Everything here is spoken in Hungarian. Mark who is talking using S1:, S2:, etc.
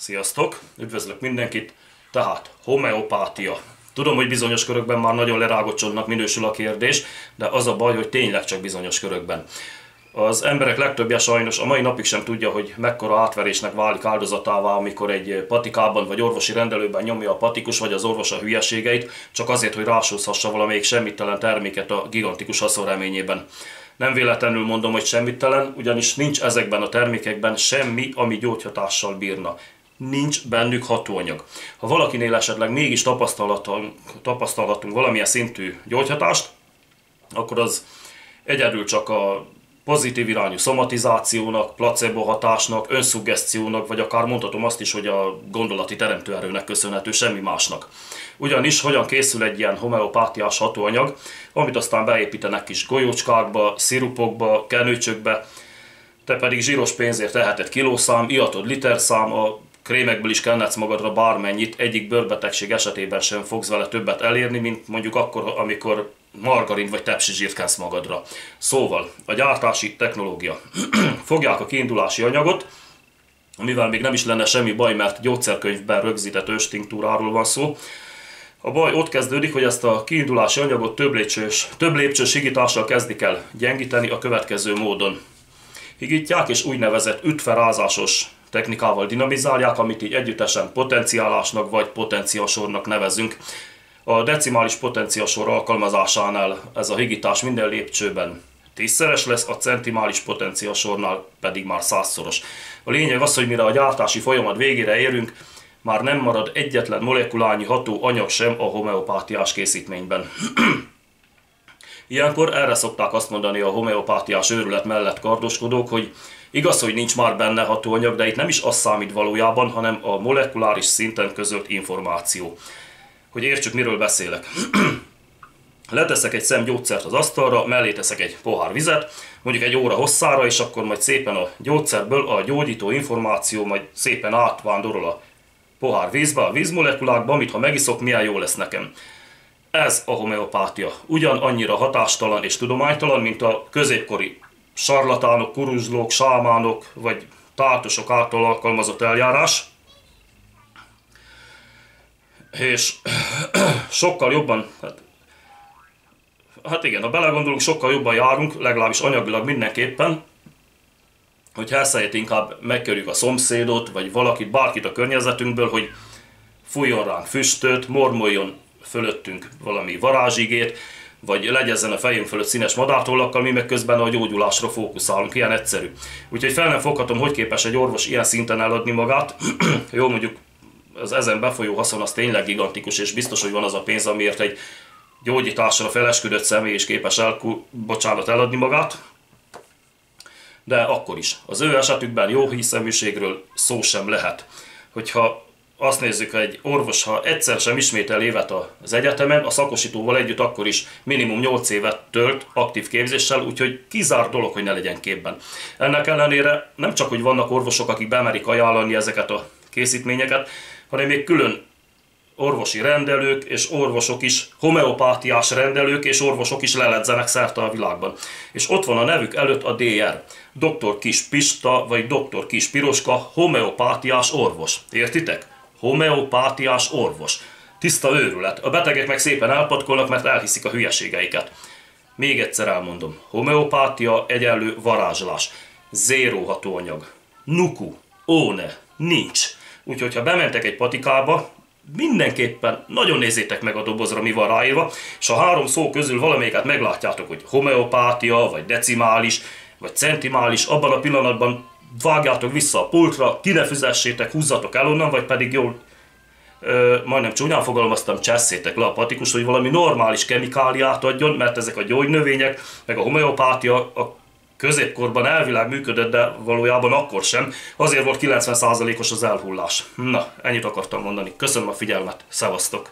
S1: Sziasztok! Üdvözlök mindenkit! Tehát, homeopátia. Tudom, hogy bizonyos körökben már nagyon lerágott csontnak minősül a kérdés, de az a baj, hogy tényleg csak bizonyos körökben. Az emberek legtöbbje sajnos a mai napig sem tudja, hogy mekkora átverésnek válik áldozatává, amikor egy patikában vagy orvosi rendelőben nyomja a patikus vagy az orvos a hülyeségeit, csak azért, hogy rásózhassa valamelyik semmittelen terméket a gigantikus haszon reményében. Nem véletlenül mondom, hogy semmittelen, ugyanis nincs ezekben a termékekben semmi, ami gyógyhatással bírna. Nincs bennük hatóanyag. Ha valakinél esetleg mégis tapasztalhatunk valamilyen szintű gyógyhatást, akkor az egyedül csak a pozitív irányú szomatizációnak, placebo hatásnak, önszuggesztiónak, vagy akár mondhatom azt is, hogy a gondolati teremtőerőnek köszönhető, semmi másnak. Ugyanis hogyan készül egy ilyen homeopátiás hatóanyag, amit aztán beépítenek kis golyócskákba, szirupokba, kenőcsökbe, te pedig zsíros pénzért teheted kilószám, ihatod literszám, a krémekből is kennedsz magadra bármennyit, egyik bőrbetegség esetében sem fogsz vele többet elérni, mint mondjuk akkor, amikor margarin vagy tepsi kensz magadra. Szóval, a gyártási technológia. Fogják a kiindulási anyagot, amivel még nem is lenne semmi baj, mert gyógyszerkönyvben rögzített őstinktúráról van szó. A baj ott kezdődik, hogy ezt a kiindulási anyagot több lépcsős higítással kezdik el gyengíteni a következő módon. Higítják és úgynevezett üttferázásos technikával dinamizálják, amit így együttesen potenciálásnak vagy potenciasornak nevezünk. A decimális potenciasor alkalmazásánál ez a higítás minden lépcsőben 10-szeres lesz, a centimális potenciasornál pedig már 100-szoros. A lényeg az, hogy mire a gyártási folyamat végére érünk, már nem marad egyetlen molekulányi ható anyag sem a homeopátiás készítményben. Ilyenkor erre szokták azt mondani a homeopátiás őrület mellett kardoskodók, hogy igaz, hogy nincs már benne hatóanyag, de itt nem is az számít valójában, hanem a molekuláris szinten közölt információ. Hogy értsük, miről beszélek. Leteszek egy szem gyógyszert az asztalra, mellé teszek egy pohár vizet, mondjuk egy óra hosszára, és akkor majd szépen a gyógyszerből a gyógyító információ majd szépen átvándorol a pohár vízbe, a vízmolekulákba, amit ha megiszok, milyen jó lesz nekem. Ez a homeopátia. Ugyanannyira hatástalan és tudománytalan, mint a középkori sarlatánok, kuruzslók, sámánok vagy táltosok által alkalmazott eljárás. És sokkal jobban, hát igen, ha belegondolunk, sokkal jobban járunk, legalábbis anyagilag mindenképpen, hogy helyett inkább megkérjük a szomszédot, vagy valakit, bárkit a környezetünkből, hogy fújjon ránk füstöt, mormoljon fölöttünk valami varázsigét, vagy legyezzen a fejünk fölött színes madártollakkal, mi meg közben a gyógyulásra fókuszálunk, ilyen egyszerű. Úgyhogy fel nem foghatom, hogy képes egy orvos ilyen szinten eladni magát. Jó, mondjuk az ezen befolyó haszon az tényleg gigantikus, és biztos, hogy van az a pénz, amiért egy gyógyításra felesküdött személy is képes eladni magát. De akkor is. Az ő esetükben jó hiszeműségről szó sem lehet. Hogyha azt nézzük, hogy egy orvos, ha egyszer sem ismétel évet az egyetemen, a szakosítóval együtt akkor is minimum 8 évet tölt aktív képzéssel, úgyhogy kizárt dolog, hogy ne legyen képben. Ennek ellenére nem csak, hogy vannak orvosok, akik bemerik ajánlani ezeket a készítményeket, hanem még külön orvosi rendelők és orvosok is, homeopátiás rendelők és orvosok is leledzenek szerte a világban. És ott van a nevük előtt a DR. Dr. Kis Pista vagy Dr. Kis Piroska, homeopátiás orvos. Értitek? Homeopátiás orvos. Tiszta őrület. A betegek meg szépen elpatkolnak, mert elhiszik a hülyeségeiket. Még egyszer elmondom. Homeopátia egyenlő varázslás. Zéró hatóanyag. Nuku. Óne. Nincs. Úgyhogy ha bementek egy patikába, mindenképpen nagyon nézzétek meg a dobozra, mi van ráírva, és a 3 szó közül valamelyiket meglátjátok, hogy homeopátia, vagy decimális, vagy centimális, abban a pillanatban vágjátok vissza a pultra, ki ne füzessétek, húzzatok el onnan, vagy pedig jól, majdnem csúnyán fogalmaztam, csesszétek le a patikus, hogy valami normális kemikáliát adjon, mert ezek a gyógynövények, meg a homeopátia a középkorban elvileg működött, de valójában akkor sem. Azért volt 90%-os az elhullás. Na, ennyit akartam mondani. Köszönöm a figyelmet. Szevasztok!